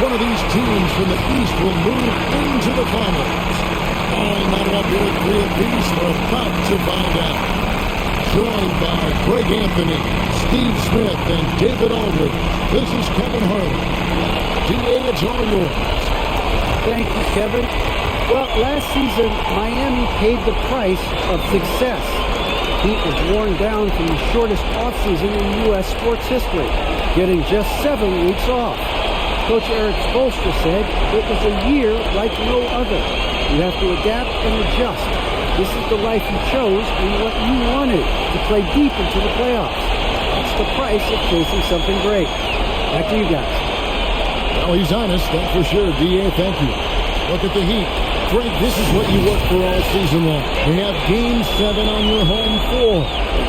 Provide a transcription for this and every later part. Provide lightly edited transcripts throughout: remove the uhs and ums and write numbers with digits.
one of these teams from the East will move into the finals? Oh, not up here at 3 apiece. We're about to find out. Joined by Greg Anthony, Steve Smith, and David Aldridge, this is Kevin Harlan. DA, it's all yours. Thank you, Kevin. Well, last season, Miami paid the price of success. Heat was worn down from the shortest offseason in U.S. sports history, getting just 7 weeks off. Coach Eric Spoelstra said it was a year like no other. You have to adapt and adjust. This is the life you chose and what you wanted, to play deep into the playoffs. That's the price of chasing something great. Back to you guys. Well, he's honest, that's for sure. DA, thank you. Look at the Heat. Frank, this is what you worked for all season long. You have Game 7 on your home floor.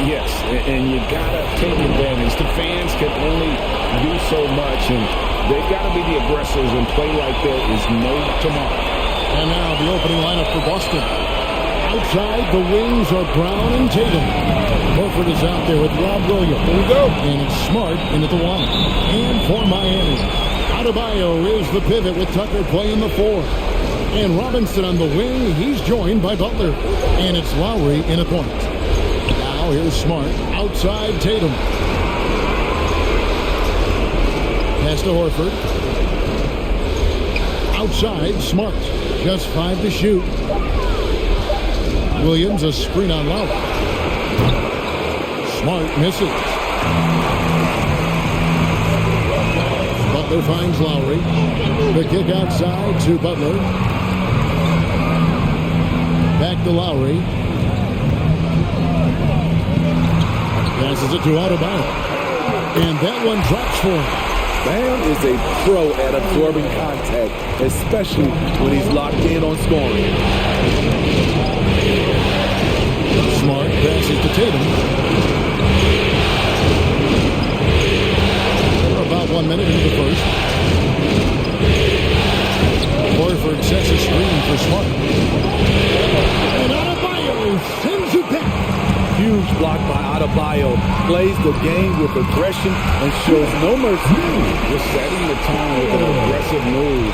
Yes, and you got to take advantage. The fans can only do so much, and they've got to be the aggressors and play like there is no tomorrow. And now the opening lineup for Boston. Outside, the wings are Brown and Tatum. Horford is out there with Rob Williams. Here we go. And it's Smart in at the 1. And for Miami, ADEBEYO is the pivot with Tucker playing the 4. And Robinson on the wing. He's joined by Butler. And it's Lowry in a point. Now here's Smart. Outside, Tatum. Pass to Horford. Outside, Smart. Just 5 to shoot. Williams, a screen on Lowry. Smart misses. Butler finds Lowry. The kick outside to Butler. Back to Lowry. Passes it to ADEBEYO. And that one drops for him. Bam is a pro at absorbing contact, especially when he's locked in on scoring. Smart passes to Tatum. We're about 1 minute into the first. Horford sets a screen for Smart. And ADEBEYO sends it back. Huge block by ADEBEYO. Plays the game with aggression and shows no mercy. Just setting the tone with an aggressive move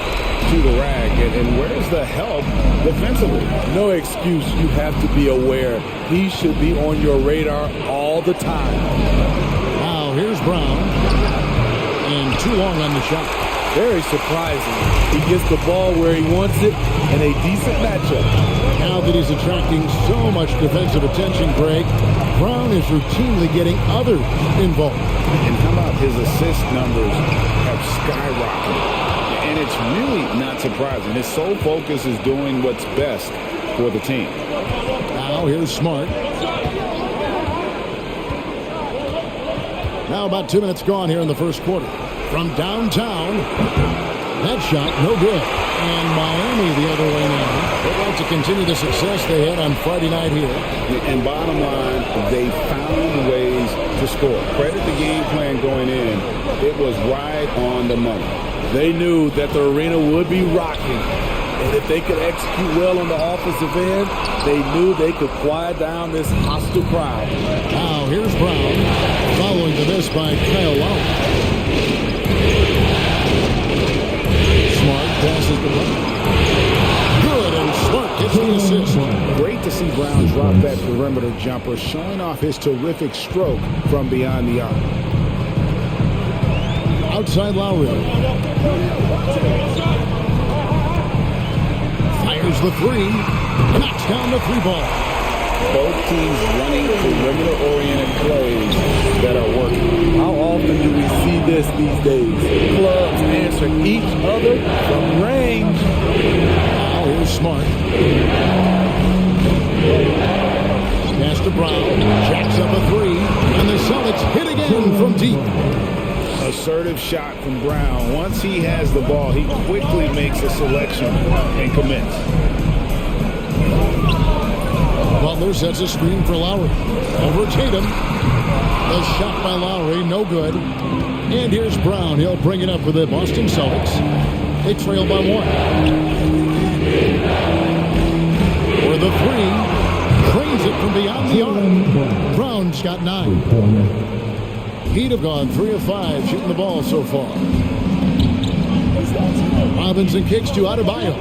to the rack. And where's the help defensively? No excuse. You have to be aware. He should be on your radar all the time. Now here's Brown. And too long on the shot. Very surprising. He gets the ball where he wants it in a decent matchup. Now that he's attracting so much defensive attention, Greg, Brown is routinely getting others involved. And how about his assist numbers have skyrocketed? And it's really not surprising. His sole focus is doing what's best for the team. Now here's Smart. Now about 2 minutes gone here in the first quarter. From downtown, that shot no good. And Miami the other way now. They'd like to continue the success they had on Friday night here. And bottom line, they found ways to score. Credit the game plan going in. It was right on the money. They knew that the arena would be rocking. And if they could execute well on the offensive end, they knew they could quiet down this hostile crowd. Now here's Brown. Following to this by Kyle Lowry. Smart passes the ball. Good, and Smart gets the assist. Great to see Brown drop that perimeter jumper, showing off his terrific stroke from beyond the arc. Outside Lowry. Fires the 3. Knocks down the 3 ball. Both teams running perimeter-oriented plays that are working. How often do we see this these days? Clubs answer each other from range. Now here's Smart. Pass to Brown. Jacks up a 3. And the Celtics hit again from deep. Assertive shot from Brown. Once he has the ball, he quickly makes a selection and commits. Butler sets a screen for Lowry. Over Tatum. The shot by Lowry, no good. And here's Brown. He'll bring it up for the Boston Celtics. They trail by 1. For the 3. Cranes it from beyond the arc. Brown's got 9. Heat have gone 3 of 5 shooting the ball so far. Robinson kicks to Adebeyo.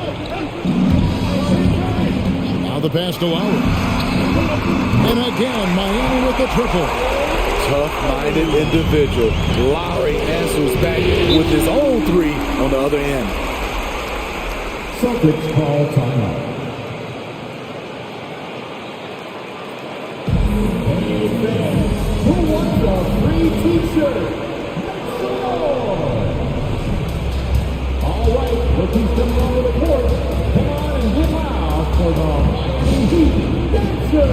Now the pass to Lowry. And again, Miami with the triple. Tough-minded individual. Lowry answers back with his own three on the other end. Celtics call timeout. Who wants a free t-shirt? All right, looking coming over the court. Come on and get loud for the Miami Heat Dancers.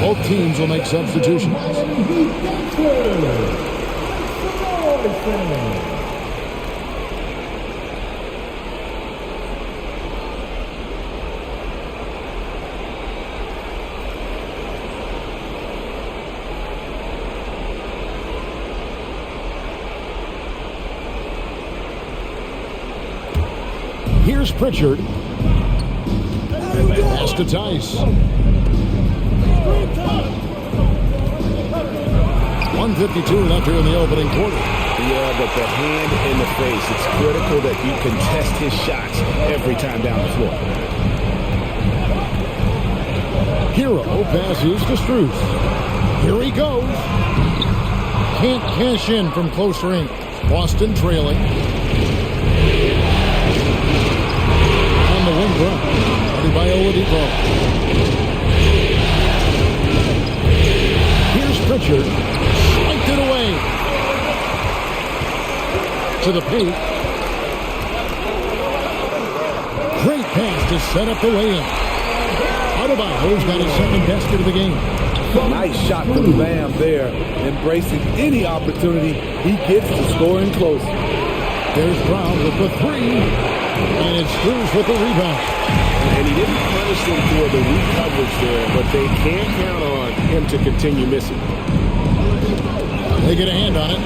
Both teams will make substitutions. Here's Pritchard. Pass to Tice. 1:52 left here in the opening quarter. Yeah, but the hand in the face, it's critical that he contest his shots every time down the floor. Hero passes to Strus. Here he goes. Can't cash in from close range. Boston trailing. On the wing run. Adebeyo with Depot. Here's Pritchard. Spiked it away. To the paint. Great pass to set up the layup. Adebeyo's got his second basket of the game. Nice shot from Bam there, embracing any opportunity he gets to score in close. There's Brown with the three, and it's Strus with the rebound. And he didn't punish them for the weak coverage there, but they can't count on him to continue missing. They get a hand on it.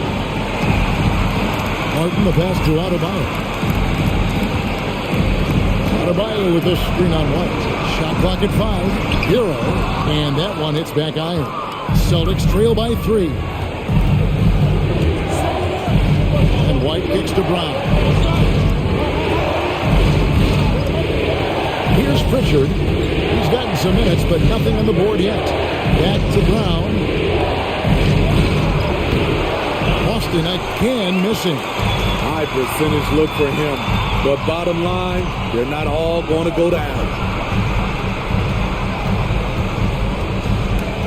Martin the pass to Adebeyo. Adebeyo with this screen on White. Shot clock at 5. Hero. And that one hits back iron. Celtics trail by 3. And White kicks to Brown. Here's Pritchard. He's gotten some minutes, but nothing on the board yet. Back to Brown. Boston again missing. High percentage look for him. But bottom line, they're not all going to go down.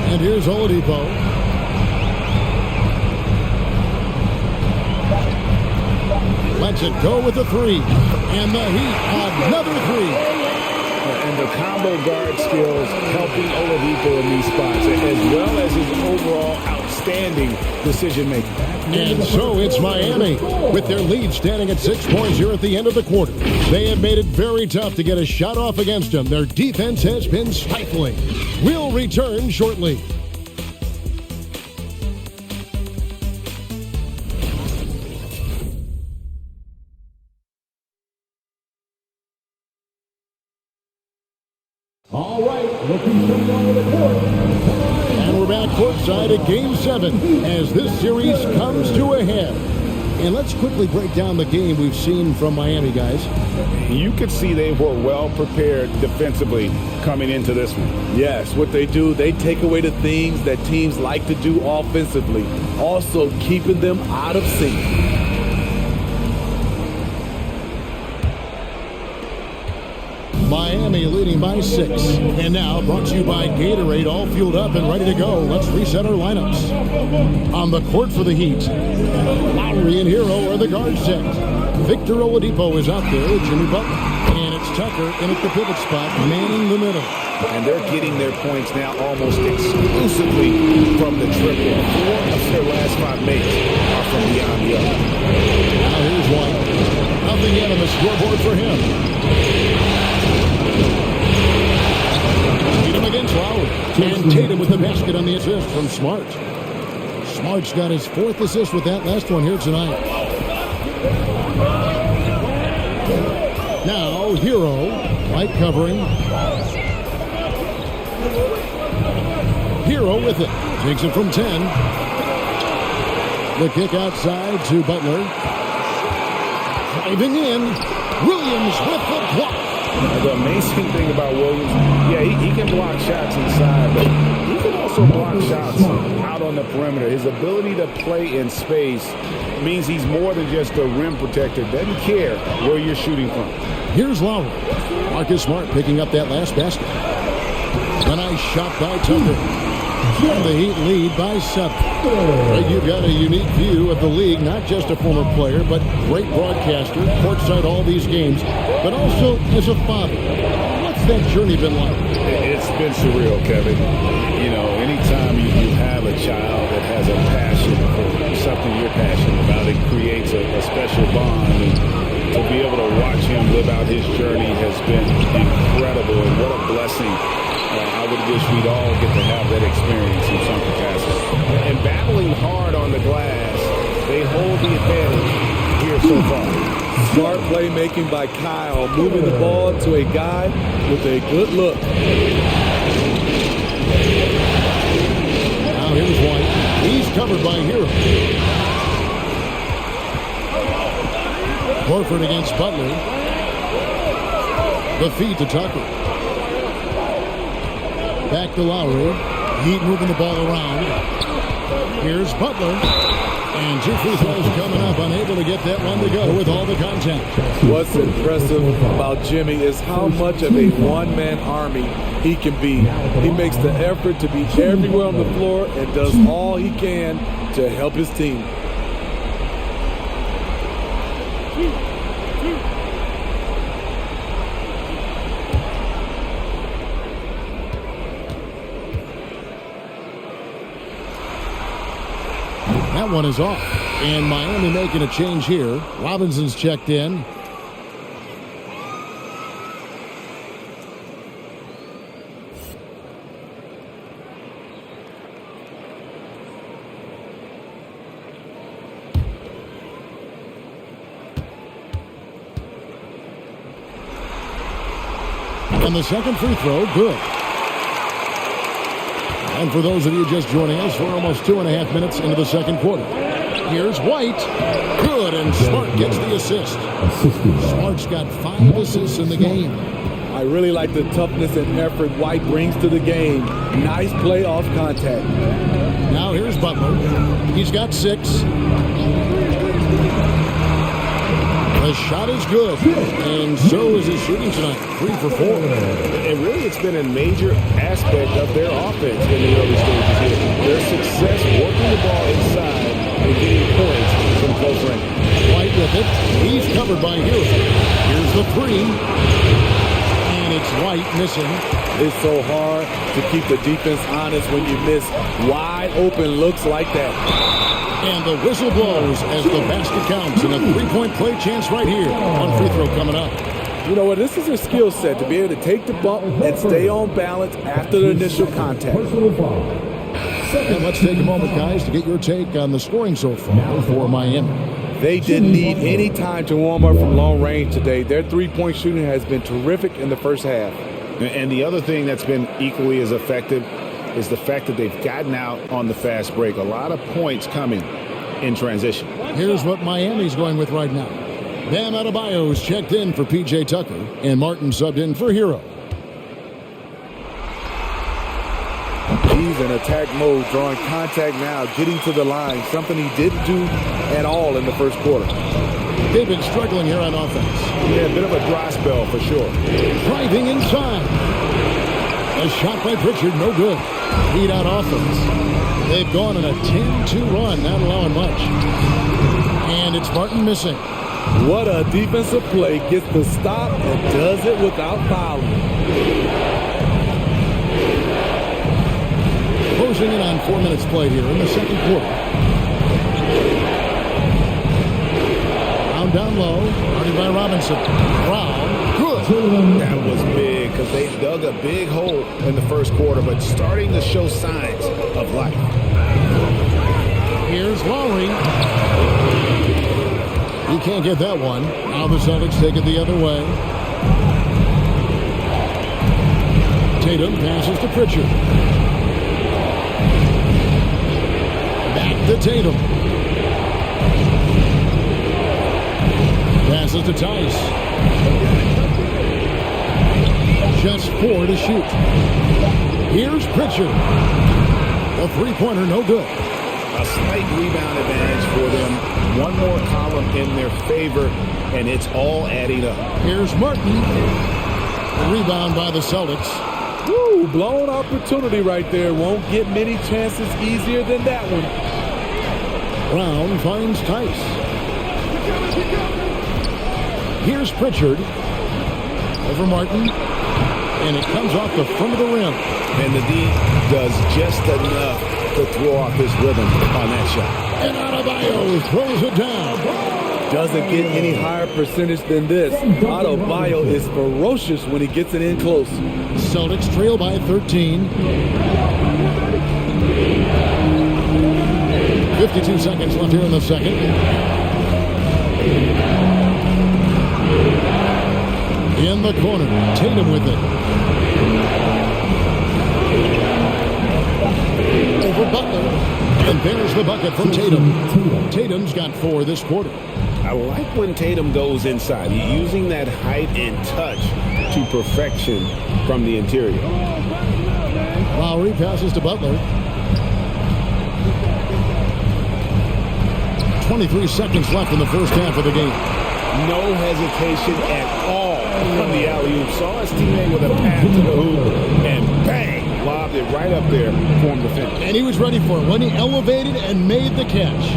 And here's Oladipo. Lets it go with the three. And the Heat, another three. And the combo guard skills helping Oladipo in these spots, as well as his overall outstanding decision-making. And so it's Miami with their lead standing at 6 points here at the end of the quarter. They have made it very tough to get a shot off against them. Their defense has been stifling. We'll return shortly. All right, looking coming over the court. And we're back courtside at Game 7 as this series comes to a head. And let's quickly break down the game we've seen from Miami, guys. You could see they were well prepared defensively coming into this one. Yes, what they do, they take away the things that teams like to do offensively, also keeping them out of sync. Miami leading by 6. And now brought to you by Gatorade, all fueled up and ready to go. Let's reset our lineups. On the court for the Heat, Lowry and Hero are the guard set. Victor Oladipo is out there with Jimmy Butler. And it's Tucker in at the pivot spot, manning the middle. And they're getting their points now almost exclusively from the triple. 4 of their last 5 makes are from beyond the arc. Now here's one. Nothing yet on the scoreboard for him. Against Lowry. And Tatum with the basket on the assist from Smart. Smart's got his 4th assist with that last one here tonight. Now Hero, light covering. Hero with it. Takes it from 10. The kick outside to Butler. Driving in. Williams with the block. The amazing thing about Williams, yeah, he can block shots inside, but he can also block shots out on the perimeter. His ability to play in space means he's more than just a rim protector. Doesn't care where you're shooting from. Here's Lowry. Marcus Smart picking up that last basket. A nice shot by Tucker. And the Heat lead by 7. Right, you've got a unique view of the league, not just a former player, but great broadcaster, courtside all these games, but also as a father. What's that journey been like? It's been surreal, Kevin. You know, anytime you have a child that has a passion for something you're passionate about, it creates a special bond. And to be able to watch him live out his journey has been incredible, and what a blessing. I would wish we'd all get to have that experience in some capacity. And battling hard on the glass, they hold the advantage here so far. Smart playmaking by Kyle, moving the ball to a guy with a good look. Now here's White. He's covered by Hero. Horford against Butler. The feed to Tucker. Back to Lowry. Heat moving the ball around. Here's Butler. And 2 free throws coming up. Unable to get that one to go with all the contact. What's impressive about Jimmy is how much of a one-man army he can be. He makes the effort to be everywhere on the floor and does all he can to help his team. That one is off. And Miami making a change here. Robinson's checked in. And the second free throw, good. And for those of you just joining us, we're almost 2.5 minutes into the second quarter. Here's White. Good, and Smart gets the assist. Smart's got 5 assists in the game. I really like the toughness and effort White brings to the game. Nice play off contact. Now here's Butler. He's got 6. The shot is good, and so is his shooting tonight. 3 for 4. And really, it's been a major aspect of their offense in the early stages here. Their success working the ball inside and getting points from close range. White with it. He's covered by Hero. Here's the 3. And it's White missing. It's so hard to keep the defense honest when you miss wide open looks like that. And the whistle blows as the basket counts, and a 3-point play chance right here. One free throw coming up. You know what? This is a skill set to be able to take the bump and stay on balance after the initial contact. And let's take a moment, guys, to get your take on the scoring so far for Miami. They didn't need any time to warm up from long range today. Their three-point shooting has been terrific in the first half. And the other thing that's been equally as effective is the fact that they've gotten out on the fast break. A lot of points coming in transition. Here's what Miami's going with right now. Bam Adebayo's checked in for P.J. Tucker, and Martin subbed in for Hero. He's in attack mode, drawing contact now, getting to the line, something he didn't do at all in the first quarter. They've been struggling here on offense. Yeah, a bit of a dry spell for sure. Driving inside. A shot by Pritchard, no good. Beat out offense. They've gone on a 10-2 run, not allowing much. And it's Martin missing. What a defensive play. Gets the stop and does it without fouling. Closing in on 4 minutes played here in the second quarter. Down low, guarded by Robinson. Brown, good. That was big because they dug a big hole in the first quarter, but starting to show signs of life. Here's Lowry. He can't get that one. Now the Celtics take it the other way. Tatum passes to Pritchard. Back to Tatum. Passes to Tice. Just 4 to shoot. Here's Pritchard. The three-pointer, no good. A slight rebound advantage for them. One more column in their favor, and it's all adding up. Here's Martin. The rebound by the Celtics. Woo, blown opportunity right there. Won't get many chances easier than that one. Brown finds Tice. Here's Pritchard over Martin, and it comes off the front of the rim. And the D does just enough to throw off his rhythm on that shot. And Adebayo throws it down. Doesn't get any higher percentage than this. Adebayo is ferocious when he gets it in close. Celtics trail by 13. 52 seconds left here in the second. In the corner, Tatum with it. Over Butler. And there's the bucket from Tatum. Tatum's got 4 this quarter. I like when Tatum goes inside. He's using that height and touch to perfection from the interior. Lowry passes to Butler. 23 seconds left in the first half of the game. No hesitation at all from the alley-oop. Saw his teammate with a pass to the hoop, and bang, lobbed it right up there for him to finish. And he was ready for it when he elevated and made the catch.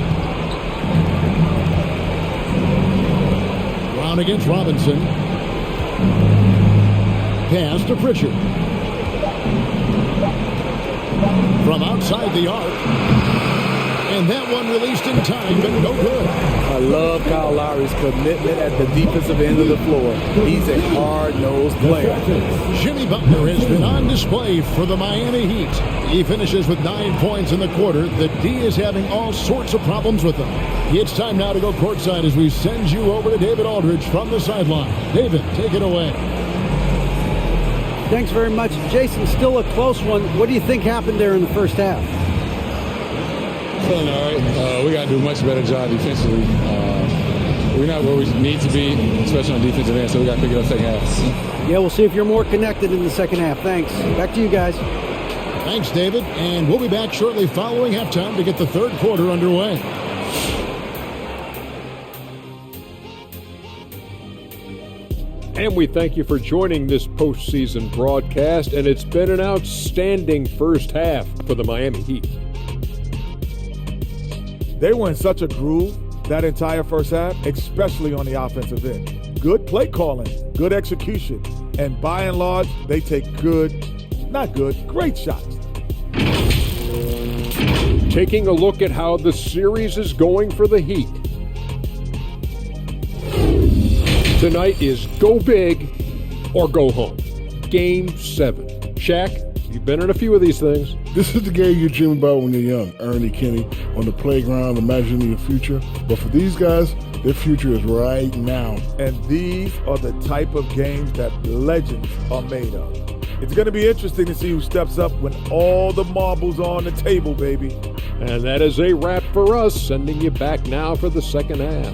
Brown against Robinson. Pass to Pritchard. From outside the arc. And that one released in time, but no good. I love Kyle Lowry's commitment at the defensive end of the floor. He's a hard-nosed player. Jimmy Butler has been on display for the Miami Heat. He finishes with 9 points in the quarter. The D is having all sorts of problems with them. It's time now to go courtside as we send you over to David Aldridge from the sideline. David, take it away. Thanks very much. Jason, still a close one. What do you think happened there in the first half? Feeling all right. We got to do a much better job defensively. We're not where we need to be, especially on defensive end, so we got to pick it up second half. Yeah, we'll see if you're more connected in the second half. Thanks. Back to you guys. Thanks, David. And we'll be back shortly following halftime to get the third quarter underway. And we thank you for joining this postseason broadcast, and it's been an outstanding first half for the Miami Heat. They were in such a groove that entire first half, especially on the offensive end. Good play calling, good execution, and by and large, they take great shots. Taking a look at how the series is going for the Heat. Tonight is go big or go home. Game 7. Shaq, you've been in a few of these things. This is the game you dream about when you're young. Ernie, Kenny, on the playground, imagining your future. But for these guys, their future is right now. And these are the type of games that legends are made of. It's going to be interesting to see who steps up when all the marbles are on the table, baby. And that is a wrap for us, sending you back now for the second half.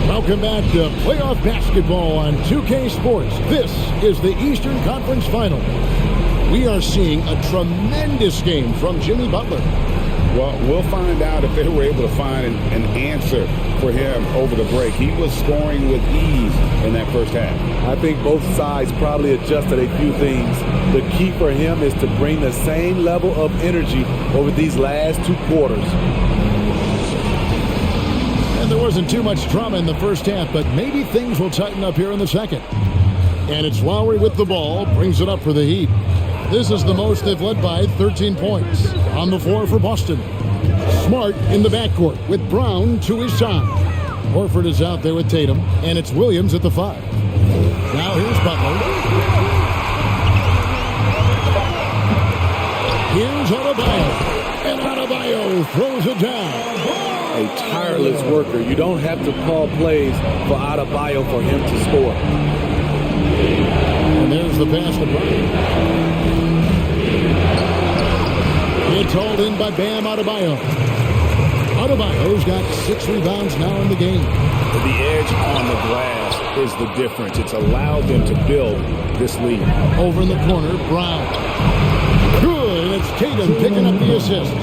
Welcome back to playoff basketball on 2K Sports. This is the Eastern Conference Final. We are seeing a tremendous game from Jimmy Butler. Well, we'll find out if they were able to find an answer for him over the break. He was scoring with ease in that first half. I think both sides probably adjusted a few things. The key for him is to bring the same level of energy over these last two quarters. And there wasn't too much drama in the first half, but maybe things will tighten up here in the second. And it's Lowry with the ball, brings it up for the Heat. This is the most they've led by 13 points. On the floor for Boston. Smart in the backcourt with Brown to his side. Horford is out there with Tatum, and it's Williams at the 5. Now here's Butler. Here's Adebeyo. And Adebeyo throws it down. A tireless worker. You don't have to call plays for Adebeyo for him to score. And there's the pass to Brown. It's hauled in by Bam Adebeyo. Adebayo's got 6 rebounds now in the game. The edge on the glass is the difference. It's allowed them to build this lead. Over in the corner, Brown. Good, and it's Tatum picking up the assist.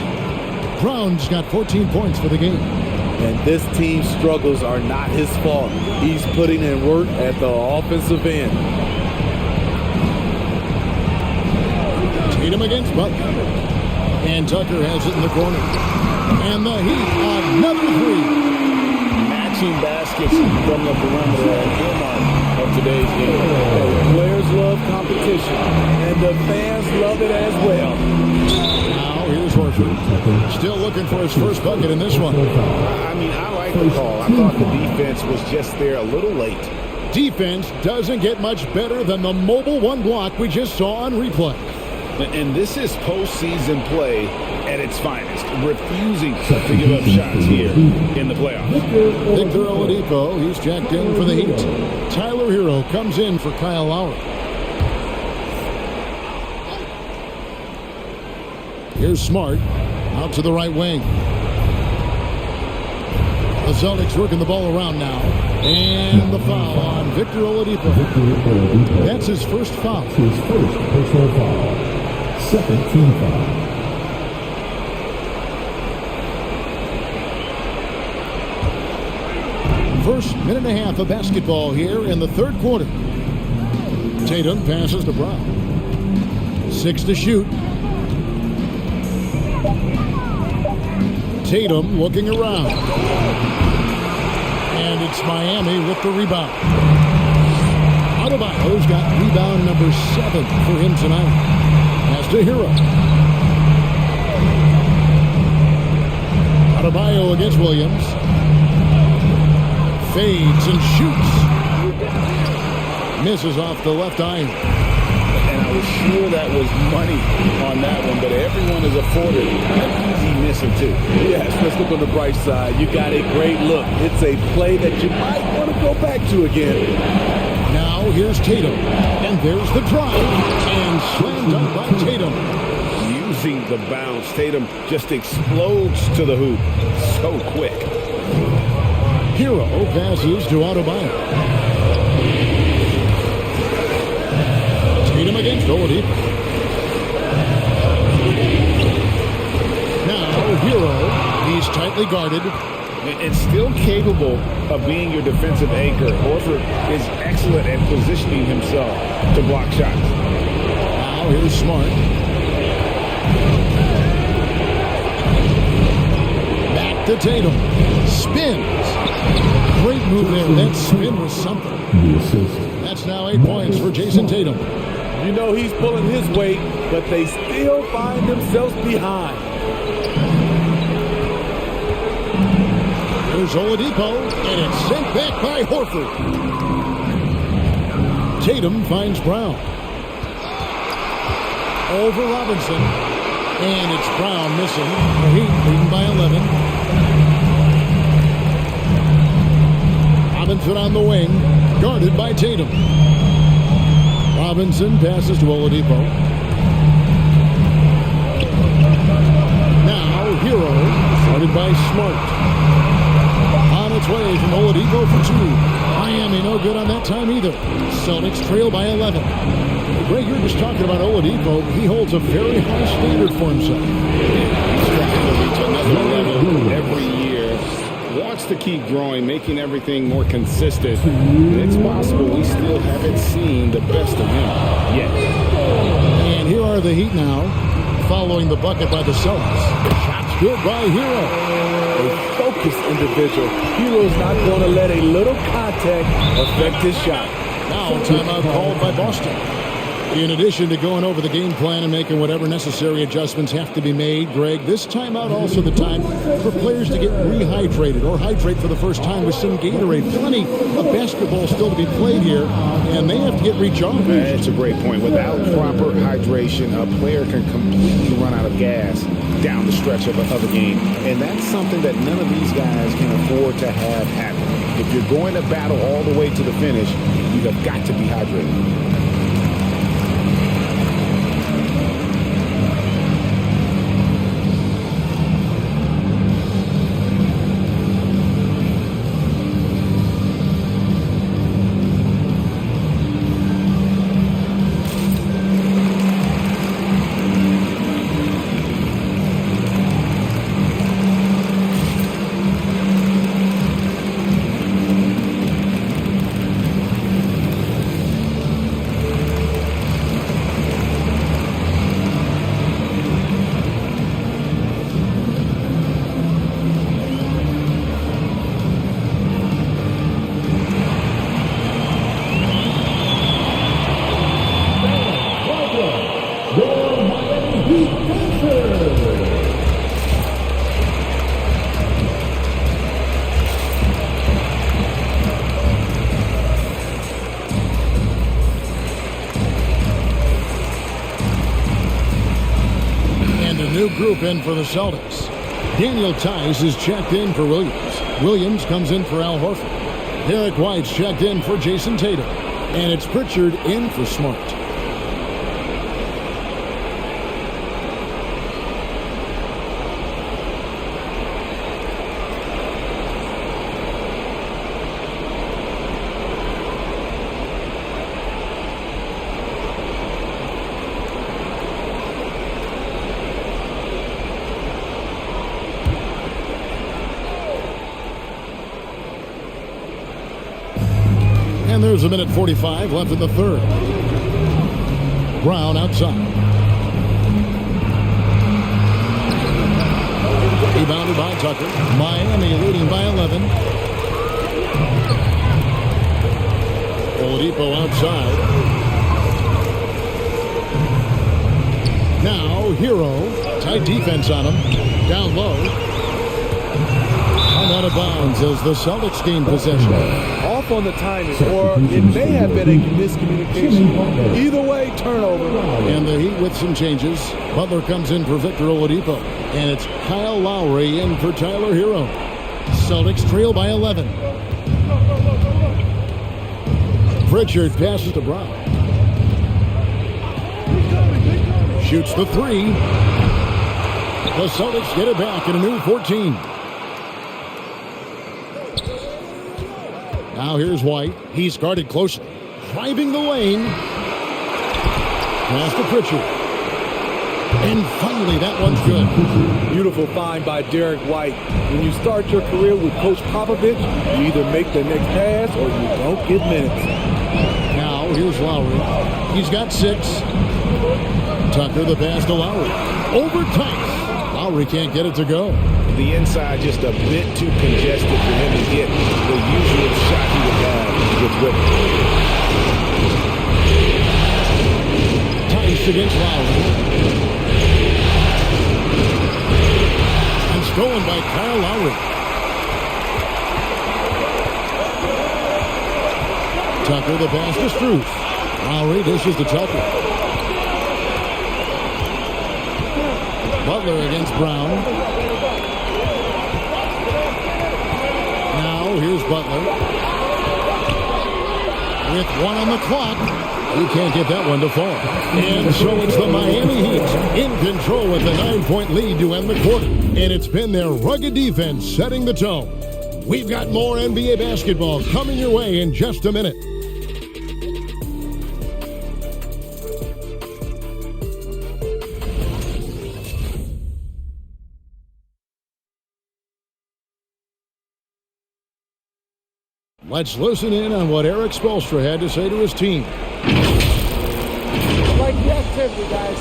Brown's got 14 points for the game. And this team's struggles are not his fault. He's putting in work at the offensive end. Tatum against Butler. And Tucker has it in the corner. And the Heat, another 3. Matching baskets from the perimeter and earmark of today's game. The players love competition, and the fans love it as well. Now here's Horford. Still looking for his first bucket in this one. I mean, I like the call. I thought the defense was just there a little late. Defense doesn't get much better than the mobile one block we just saw on replay. And this is postseason play at its finest, refusing to give up shots here in the playoffs. Victor Oladipo, he's checked in for the Heat. Tyler Hero comes in for Kyle Lowry. Here's Smart, out to the right wing. The Celtics working the ball around now. And the foul on Victor Oladipo. That's his first foul. His first personal foul. Second team foul. First minute and a half of basketball here in the third quarter. Tatum passes to Brown. 6 to shoot. Tatum looking around. And it's Miami with the rebound. Adebayo's got rebound number 7 for him tonight. Pass to Hero. Adebayo against Williams. Fades and shoots. Misses off the left iron. And I was sure that was money on that one, but everyone is afforded an easy misser too. Yes, let's look on the bright side. You got a great look. It's a play that you might want to go back to again. Now here's Tatum. And there's the drive. And slammed dunk by Tatum. Using the bounce, Tatum just explodes to the hoop so quick. Hero passes to Adebayo. Tatum against Oladipo. Now Hero, he's tightly guarded. And still capable of being your defensive anchor. Horford is excellent at positioning himself to block shots. Now here's Smart. Back to Tatum. Spins. Great move there. That spin was something. The assist. That's now 8 points for Jason Tatum. You know he's pulling his weight, but they still find themselves behind. There's Oladipo, and it's sent back by Horford. Tatum finds Brown. Over Robinson. And it's Brown missing. The Heat leading by 11. Robinson on the wing, guarded by Tatum. Robinson passes to Oladipo. Now Hero, guarded by Smart. On its way from Oladipo for two. Miami no good on that time either. Celtics trail by 11. Greg, you're just talking about Oladipo. He holds a very high standard for himself. He's trying to reach another level every year. Wants to keep growing, making everything more consistent. It's possible we still haven't seen the best of him yet. And here are the Heat now, following the bucket by the Celtics. Shots good by Hero. A focused individual. Hero's not going to let a little contact affect his shot. Now timeout called by Boston. In addition to going over the game plan and making whatever necessary adjustments have to be made, Greg, this timeout also the time for players to get rehydrated or hydrate for the first time with some Gatorade. Plenty of basketball still to be played here, and they have to get recharged. That's a great point. Without proper hydration, a player can completely run out of gas down the stretch of a game. And that's something that none of these guys can afford to have happen. If you're going to battle all the way to the finish, you have got to be hydrated. Group in for the Celtics. Daniel Tice is checked in for Williams. Williams comes in for Al Horford. Derek White's checked in for Jason Tatum. And it's Pritchard in for Smart. And there's a minute 45 left in the third. Brown outside. Rebounded by Tucker. Miami leading by 11. Oladipo outside. Now Hero. Tight defense on him. Down low. And out of bounds as the Celtics gain possession. Off on the timing, or it may have been a miscommunication. Either way, turnover. And the Heat with some changes. Butler comes in for Victor Oladipo. And it's Kyle Lowry in for Tyler Hero. Celtics trail by 11. Pritchard passes to Brown. Shoots the three. The Celtics get it back in a new 14. Now here's White. He's guarded closely. Driving the lane. Pass to Pritchard. And finally, that one's good. Beautiful find by Derek White. When you start your career with Coach Popovich, you either make the next pass or you don't get minutes. Now here's Lowry. He's got 6. Tucker the pass to Lowry. Over Tice. Lowry can't get it to go. The inside just a bit too congested for him to get the usual shot he would have with Tice against Lowry. And stolen by Kyle Lowry. Tucker the pass to Strus. Lowry dishes to Tucker. Butler against Brown. Now here's Butler. With 1 on the clock. He can't get that one to fall. And so it's the Miami Heat in control with a 9-point lead to end the quarter. And it's been their rugged defense setting the tone. We've got more NBA basketball coming your way in just a minute. Let's listen in on what Eric Spoelstra had to say to his team. I like the activity, guys.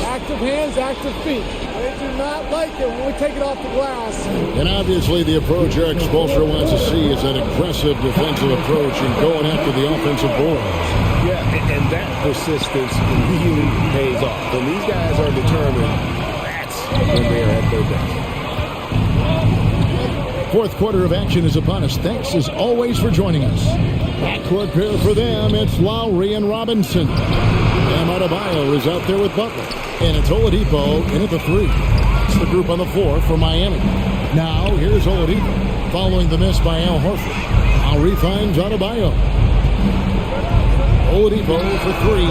Active hands, active feet. They do not like it when we take it off the glass. And obviously the approach Eric Spoelstra wants to see is an aggressive defensive approach and going after the offensive boards. Yeah, and that persistence really pays off. When these guys are determined, that's when they're at their best. Fourth quarter of action is upon us. Thanks as always for joining us. Backcourt pair for them. It's Lowry and Robinson. And ADEBEYO is out there with Butler. And it's Oladipo in at the 3. It's the group on the floor for Miami. Now here's Oladipo following the miss by Al Horford. Lowry finds ADEBEYO. Oladipo for 3.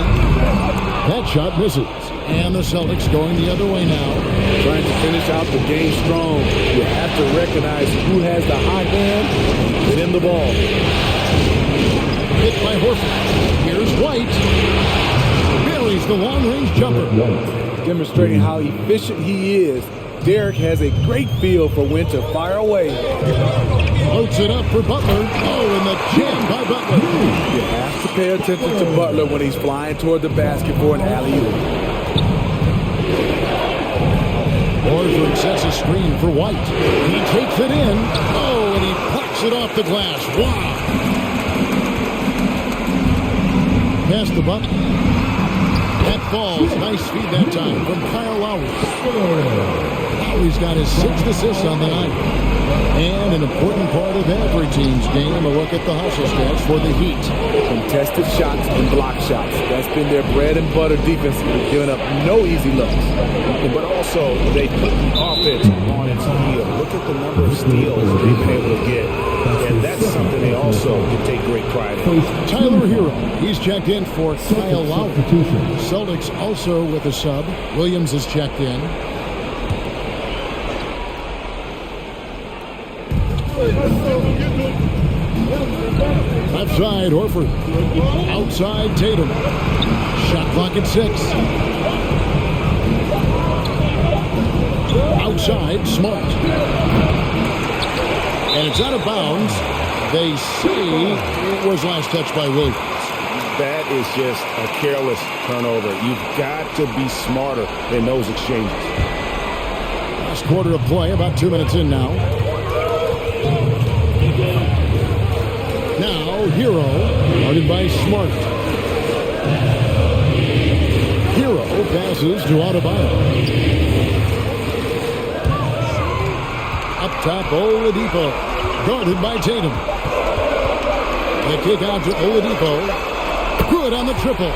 That shot misses. And the Celtics going the other way now. Trying to finish out the game strong. You have to recognize who has the hot hand and get in the ball. Hit by Horford. Here's White. Buries the long-range jumper. Demonstrating how efficient he is. Derek has a great feel for when to fire away. Floats it up for Butler. Oh, and the jam by Butler. You have to pay attention to Butler when he's flying toward the basket for an alley-oop. Horford sets a screen for White. He takes it in. Oh, and he plucks it off the glass. Wow. Pass the Butler. That falls. Nice feed that time from Kyle Lowry. Lowry's got his 6th assist on the night. And an important part of every team's game, a look at the hustle stats for the Heat. Contested shots and block shots. That's been their bread and butter defense, giving up no easy looks. But also, they put the offense on its heel. Look at the number of steals they've been able to get. And that's something they also can take great pride in. Tyler Hero, he's checked in for Kyle Lowry. Celtics also with a sub. Williams is checked in. Left side, Horford. Outside, Tatum. Shot clock at 6. Outside, Smart. And it's out of bounds. They say it was last touched by Williams. That is just a careless turnover. You've got to be smarter in those exchanges. Last quarter of play, about 2 minutes in now. Now, Hero, guarded by Smart. Hero passes to ADEBEYO. Up top, Oladipo, guarded by Tatum. The kick out to Oladipo. Good on the triple.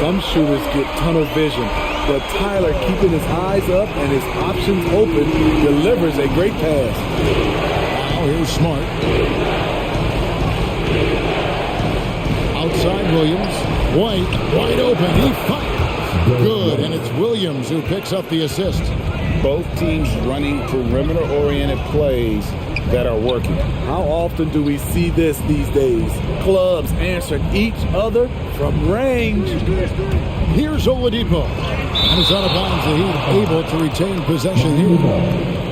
Some shooters get tunnel vision, but Tyler, keeping his eyes up and his options open, delivers a great pass. Now here's Smart. Outside Williams. White, wide open. He fires. Good, and it's Williams who picks up the assist. Both teams running perimeter-oriented plays that are working. How often do we see this these days? Clubs answering each other from range. Here's Oladipo. And it's out of bounds. The Heat able to retain possession here.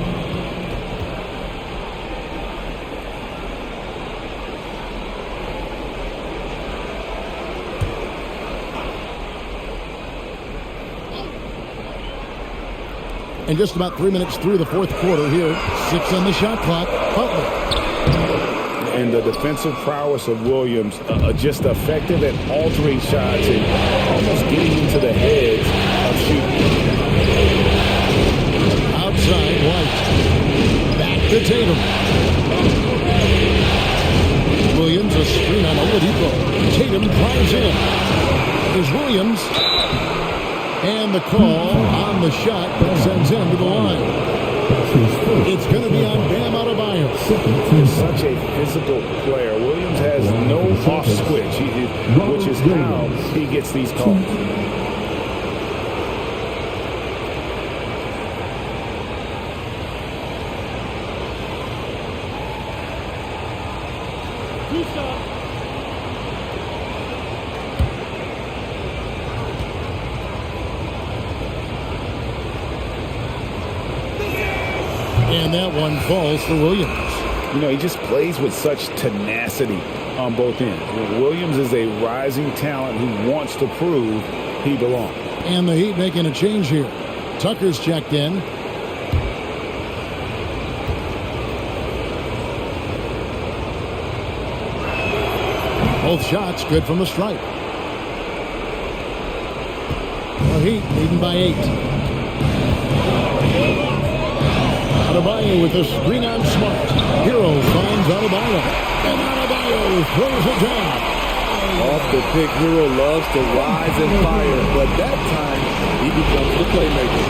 And just about 3 minutes through the fourth quarter here. 6 on the shot clock. Butler. And the defensive prowess of Williams, just effective at altering shots and almost getting into the heads of shooting. Outside, White. Back to Tatum. Williams, a screen on Oladipo. Tatum drives in. There's Williams. And the call on the shot that sends him to the line. It's going to be on Bam Adebayo. He's such a physical player. Williams has no off switch, which is how he gets these calls. And that one falls for Williams. You know, he just plays with such tenacity on both ends. Williams is a rising talent who wants to prove he belongs. And the Heat making a change here. Tucker's checked in. Both shots good from the stripe. The Heat leading by 8. Adebayo with the screen on Smart. Hero finds Adebayo. And Adebayo throws it down. Off the pick, Hero loves to rise and fire, but that time he becomes the playmaker.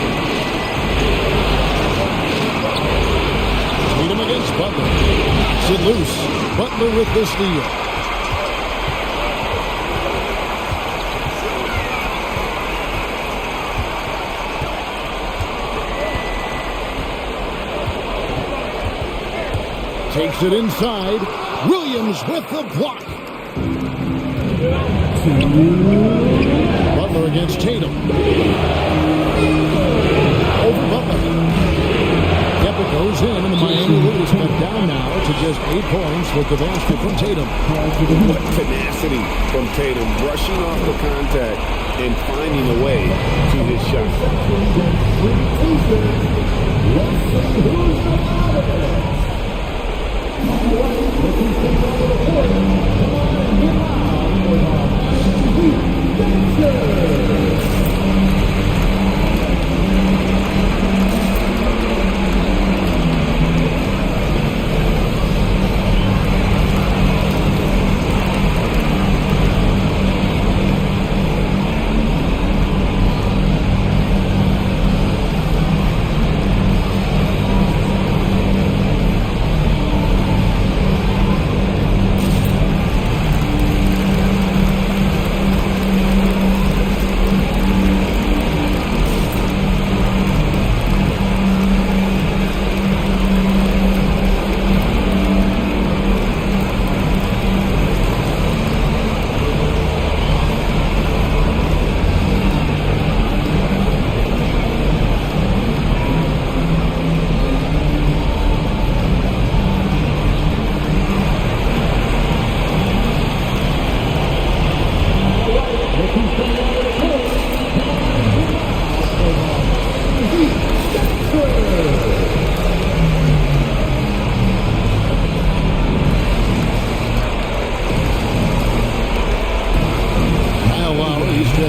Tatum against Butler. Knocks it loose. Butler with the steal. Takes it inside. Williams with the block. Butler against Tatum. Over Butler. Kepa goes in, and the Miami lead is cut down now to just 8 points with the basket from Tatum. What tenacity from Tatum, brushing off the contact and finding a way to his shot.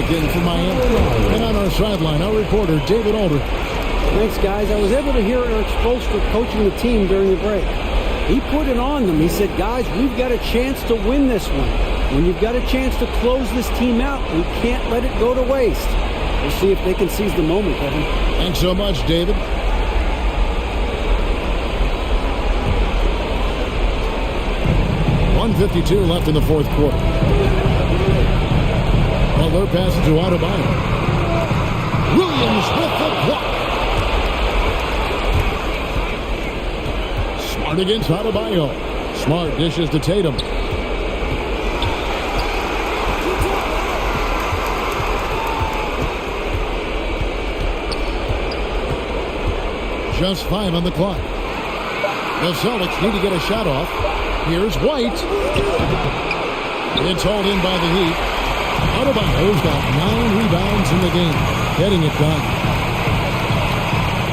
In for Miami. And on our sideline, our reporter, David Alder. Thanks, guys. I was able to hear Eric Spoelstra coaching the team during the break. He put it on them. He said, guys, we've got a chance to win this one. When you've got a chance to close this team out, we can't let it go to waste. We'll see if they can seize the moment, Kevin. Thanks so much, David. .152 left in the fourth quarter. Butler passes to Adebayo. Williams with the block. Smart against Adebayo. Smart dishes to Tatum. Just 5 on the clock. The Celtics need to get a shot off. Here's White. It's hauled in by the Heat. Adebayo's got 9 rebounds in the game. Getting it done.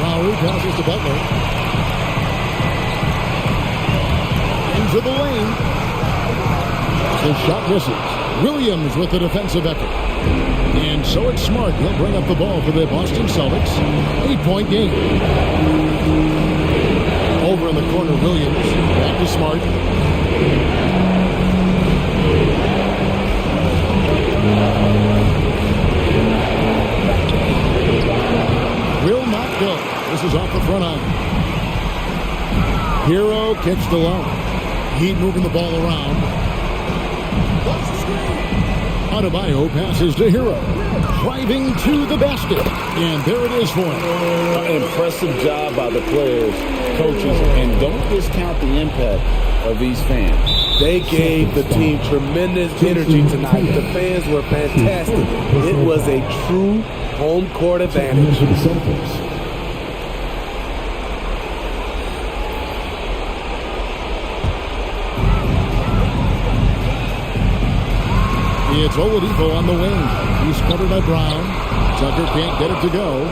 Lowry passes to Butler. Into the lane. The shot misses. Williams with the defensive effort. And so it's Smart. He'll bring up the ball for the Boston Celtics. 8-point game. Over in the corner, Williams. Back to Smart. Kicks to low. Heat moving the ball around. Adebeyo passes to Hero. Driving to the basket. And there it is for him. Impressive job by the players, coaches, and don't discount the impact of these fans. They gave the team tremendous energy tonight. The fans were fantastic. It was a true home court advantage. For the Celtics. It's Oladipo on the wing. He's covered by Brown. Tucker can't get it to go.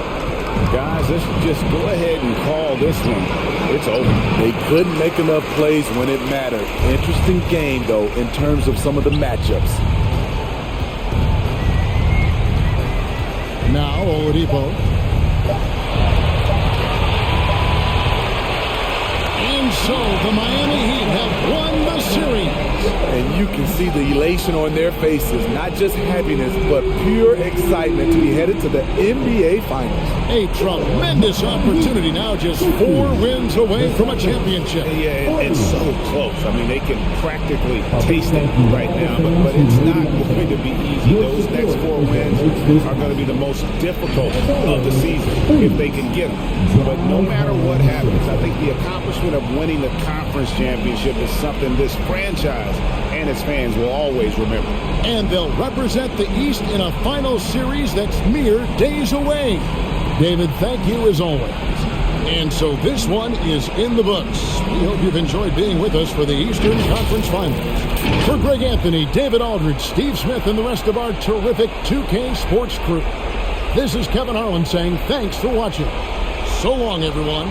Guys, let's just go ahead and call this one. It's over. They couldn't make enough plays when it mattered. Interesting game, though, in terms of some of the matchups. Now Oladipo. And so the Miami Heat have won the series. And you can see the elation on their faces. Not just happiness, but pure excitement to be headed to the NBA Finals. A tremendous opportunity now, just 4 wins away from a championship. Yeah, it's so close. I mean, they can practically taste it right now, but it's not going to be easy. Those next 4 wins are going to be the most difficult of the season if they can get them. But no matter what happens, I think the accomplishment of winning the conference championship is something this franchise and its fans will always remember. And they'll represent the East in a final series that's mere days away. David, thank you as always. And so this one is in the books. We hope you've enjoyed being with us for the Eastern Conference Finals. For Greg Anthony, David Aldridge, Steve Smith, and the rest of our terrific 2K Sports crew, this is Kevin Harlan saying thanks for watching. So long, everyone.